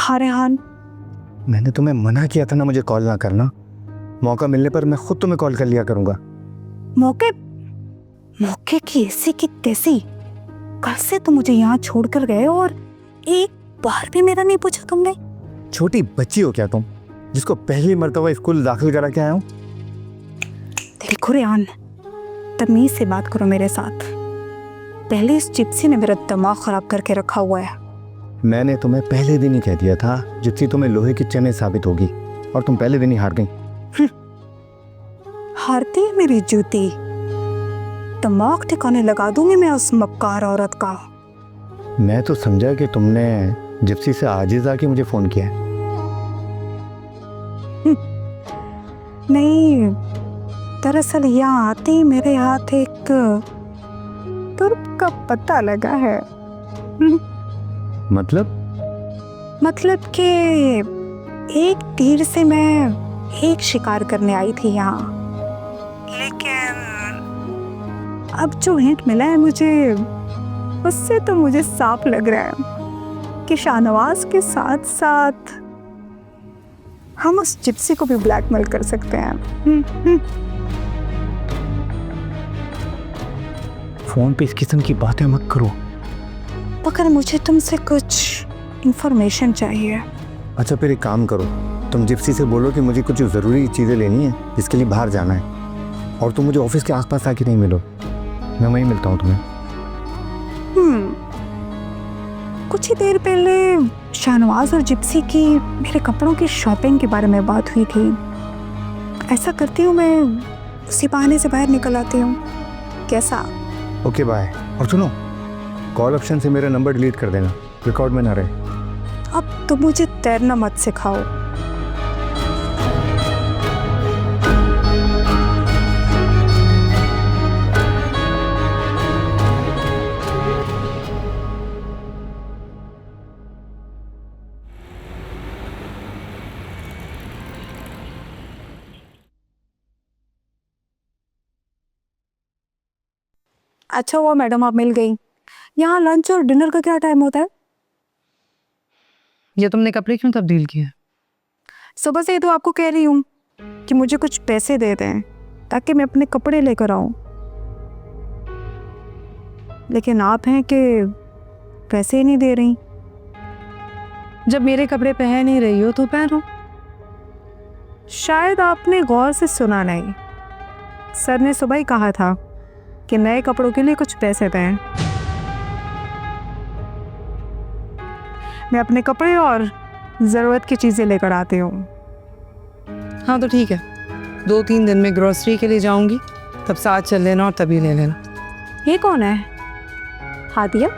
हाँ रेहान, मैंने तुम्हें मना किया था ना मुझे कॉल ना करना। मौका मिलने पर मैं खुद तुम्हें कॉल कर लिया करूंगा। मौके मौके की ऐसी की तैसी। कल से तुम मुझे यहाँ छोड़कर गए और एक बार भी मेरा नहीं पूछा तुमने। छोटी बच्ची हो क्या तुम, जिसको पहली मर्तबा स्कूल दाखिल करा के आया हूँ? देखो रेहान, तमीज से बात करो मेरे साथ। पहले इस जिप्सी ने मेरा दिमाग खराब करके रखा हुआ है। मैंने तुम्हें पहले दिन ही कह दिया था जिप्सी तुम्हें लोहे की चने साबित होगी, और तुम पहले दिन ही हार गई। हारती है मेरी जूती, दिमाग ठिकाने लगा दूंगी मैं उस मक्कार औरत का। मैं तो समझा कि तुमने जिप्सी से आजिज आके मुझे फोन किया है। नहीं, दरअसल यहाँ आते ही मेरे हाथ एक तुर्क का पता लगा है। मतलब कि एक तीर से मैं एक शिकार करने आई थी यहाँ, लेकिन अब जो हिंट मिला है मुझे, उससे तो मुझे साफ लग रहा है कि शाहनवाज के साथ साथ हम उस जिप्सी को भी ब्लैकमेल कर सकते हैं। फोन पे इस किस्म की बातें मत करो। मगर मुझे तुमसे कुछ इंफॉर्मेशन चाहिए। अच्छा फिर एक काम करो, तुम जिप्सी से बोलो कि मुझे कुछ ज़रूरी चीज़ें लेनी है जिसके लिए बाहर जाना है, और तुम मुझे ऑफिस के आसपास आके नहीं मिलो, मैं वहीं मिलता हूँ तुम्हें। कुछ ही देर पहले शाहनवाज और जिप्सी की मेरे कपड़ों की शॉपिंग के बारे में बात हुई थी। ऐसा करती हूँ मैं उसी बहाने से बाहर निकल आती हूँ, कैसा? Okay bye. और सुनो, कॉल ऑप्शन से मेरा नंबर डिलीट कर देना, रिकॉर्ड में ना रहे। अब तो मुझे तैरना मत सिखाओ। अच्छा हुआ मैडम आप मिल गई। यहाँ लंच और डिनर का क्या टाइम होता है? ये तुमने कपड़े क्यों तब्दील किए? सुबह से ही तो आपको कह रही हूँ कि मुझे कुछ पैसे दे दें ताकि मैं अपने कपड़े लेकर आऊं, लेकिन आप हैं कि पैसे ही नहीं दे रही। जब मेरे कपड़े पहन ही रही हो तो पहनो। शायद आपने गौर से सुना नहीं, सर ने सुबह ही कहा था कि नए कपड़ों के लिए कुछ पैसे दें। मैं अपने कपड़े और ज़रूरत की चीज़ें लेकर आती हूँ। हाँ तो ठीक है, 2-3 दिन में ग्रोसरी के लिए जाऊंगी, तब साथ चल लेना और तभी ले लेना। ये कौन है? हादिया?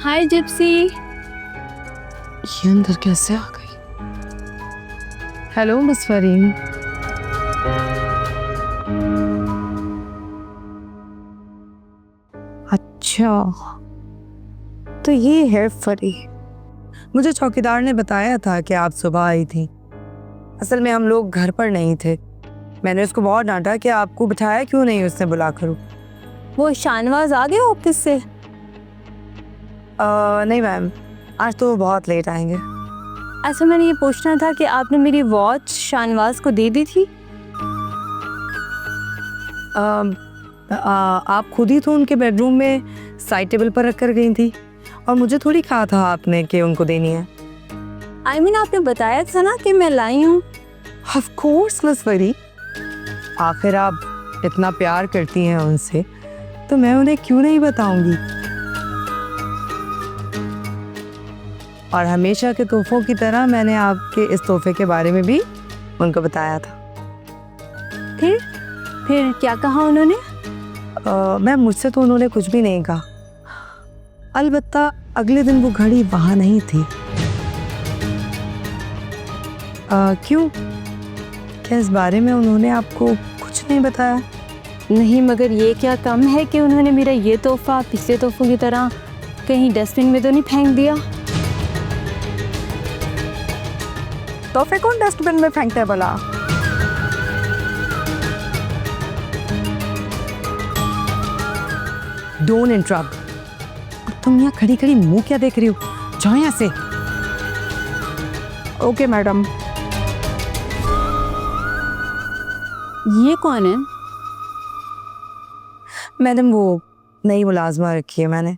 Hi gypsy. ये अंदर कैसे आ गई? Hello miss Fareen. अच्छा, तो ये है फरी। मुझे चौकीदार ने बताया था कि आप सुबह आई थी। असल में हम लोग घर पर नहीं थे। मैंने उसको बहुत डांटा कि आपको बिठाया क्यों नहीं उसने बुला कर। वो शाहनवाज आ गए ऑफिस से? नहीं मैम, आज तो बहुत लेट आएंगे। अच्छा, मैंने ये पूछना था कि आपने मेरी वॉच शाहनवाज को दे दी थी? आप खुद ही तो उनके बेडरूम में साइड टेबल पर रख कर गई थी, और मुझे थोड़ी कहा था आपने कि उनको देनी है। I mean, आपने बताया था ना कि मैं लाई हूँ। Of course मिस फरी, आखिर आप इतना प्यार करती हैं उनसे, तो मैं उन्हें क्यों नहीं बताऊंगी। और हमेशा के तोहफों की तरह मैंने आपके इस तोहफे के बारे में भी उनको बताया था। फिर क्या कहा उन्होंने? मैम, मुझसे तो उन्होंने कुछ भी नहीं कहा। अलबत्ता अगले दिन वो घड़ी वहाँ नहीं थी। क्यों? क्या इस बारे में उन्होंने आपको कुछ नहीं बताया? नहीं, मगर ये क्या कम है कि उन्होंने मेरा ये तोहफा पिछले तोहफों की तरह कहीं डस्टबिन में तो नहीं फेंक दिया? तोहफे कौन डस्टबिन में फेंकते भला? Don't interrupt. तुम यहाँ खड़ी खड़ी मुंह क्या देख रही हो? जाओ यहाँ से। Okay madam. ये कौन है? मैडम वो नई मुलाजमा रखी है मैंने।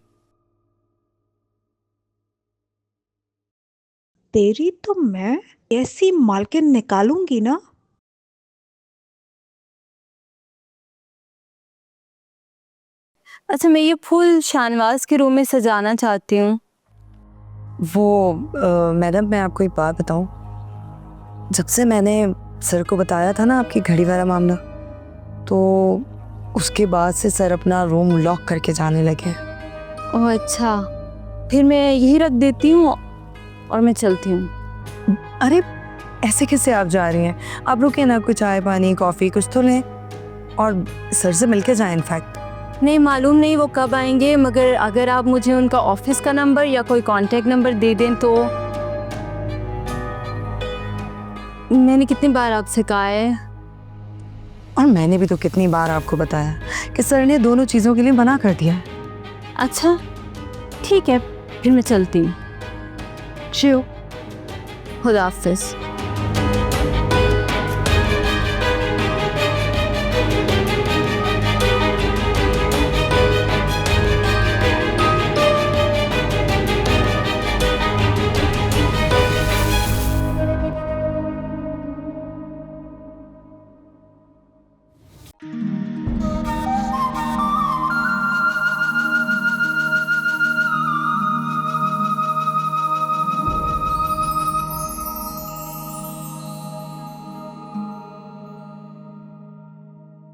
तेरी तो मैं ऐसी मालकिन निकालूंगी ना। अच्छा, मैं ये फूल शाहनवाज के रूम में सजाना चाहती हूँ। वो मैडम मैं आपको एक बात बताऊं, जब से मैंने सर को बताया था ना आपकी घड़ी वाला मामला, तो उसके बाद से सर अपना रूम लॉक करके जाने लगे। ओह अच्छा, फिर मैं यही रख देती हूँ और मैं चलती हूँ। अरे ऐसे कैसे आप जा रही हैं? आप रुके ना, कुछ चाय पानी कॉफ़ी कुछ तो लें और सर से मिलके जाएं। इनफैक्ट नहीं, मालूम नहीं वो कब आएंगे, मगर अगर आप मुझे उनका ऑफिस का नंबर या कोई कांटेक्ट नंबर दे दें तो। मैंने कितनी बार आपसे कहा है। और मैंने भी तो कितनी बार आपको बताया कि सर ने दोनों चीज़ों के लिए मना कर दिया है। अच्छा ठीक है, फिर मैं चलती हूँ। शिव खुदा हाफिज़।